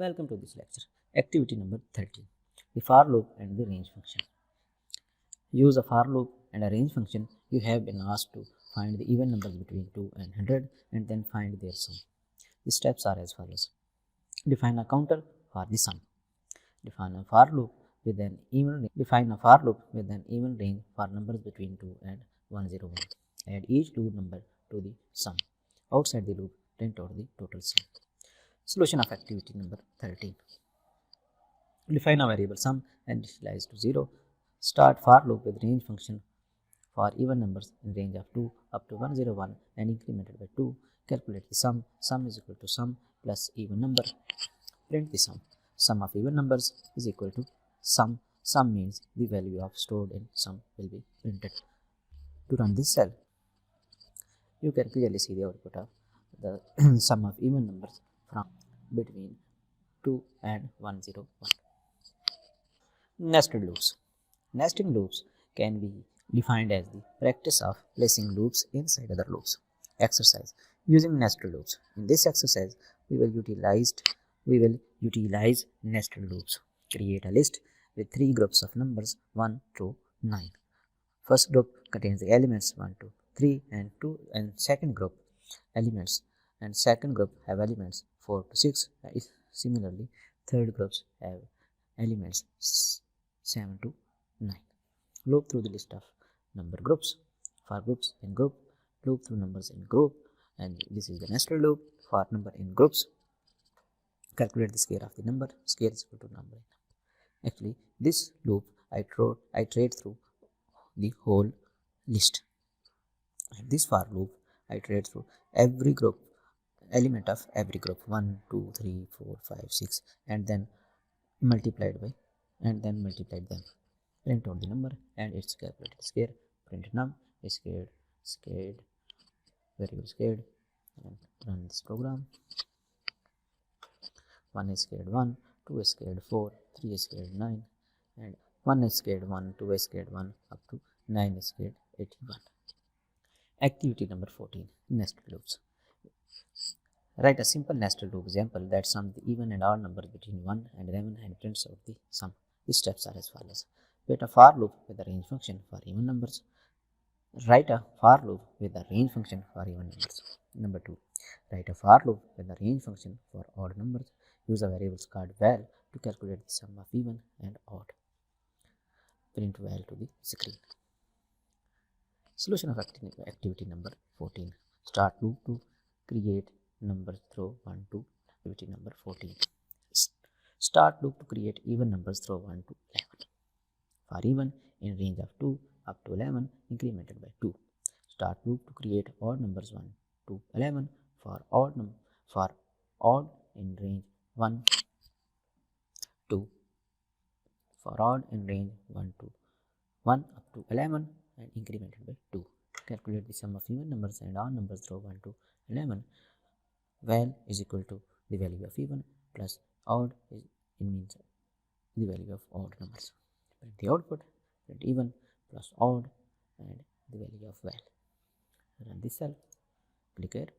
Welcome to this lecture. Activity number 13. The for loop and the range function. Use a for loop and a range function. You have been asked to find the even numbers between 2 and 100 and then find their sum. The steps are as follows. Define a counter for the sum. Define a for loop with an even range for numbers between 2 and 101. Add each loop number to the sum. Outside the loop, print out the total sum. Solution of activity number 13. Define a variable sum and initialize to 0. Start for loop with range function for even numbers in range of 2 up to 101 and incremented by 2. Calculate the sum. Sum is equal to sum plus even number. Print the sum. Sum of even numbers is equal to sum. Sum means the value of stored in sum will be printed. To run this cell, you can clearly see the output of the sum of even numbers from between 2 and 101. Nested loops. Nesting loops can be defined as the practice of placing loops inside other loops. Exercise using nested loops. In this exercise, we will utilize nested loops. Create a list with 3 groups of numbers 1 to 9. First group contains the elements 1 to 3 and 2, and second group have elements 4 to 6. Similarly, third groups have elements 7 to 9. Loop through the list of number groups. For groups in group, loop through numbers in group, and this is the nested loop. For number in groups, calculate the square of the number. Square is equal to number. Actually, this loop I trade through the whole list. And this for loop I trade through every group, element of every group 1, 2, 3, 4, 5, 6, and then multiplied them. Print out the number and its calculated square. Print num is scared, variable scared, and run this program. 1 is scared 1, 2 is scared 4, 3 is scared 9, and 1 is scared 1, 2 is scared 1, up to 9 is scared 81. Activity number 14. Nested loops. Write a simple nested loop example that sums the even and odd numbers between 1 and 11 and prints out the sum. The steps are as follows. Write a for loop with a range function for even numbers. Write a for loop with a range function for even numbers. Number 2. Write a for loop with a range function for odd numbers. Use a variable called val to calculate the sum of even and odd. Print val to the screen. Solution of activity number 14. Start loop to create numbers throw 1 to activity number 14. Start loop to create even numbers throw 1 to 11. For even in range of 2 up to 11 incremented by 2. Start loop to create odd numbers 1 to 11 for odd in range 1 to up to 11 and incremented by 2. Calculate the sum of even numbers and odd numbers throw 1 to 11. Val is equal to the value of even plus odd means the value of odd numbers. Print the output, print even plus odd and the value of val. Run this cell, click here,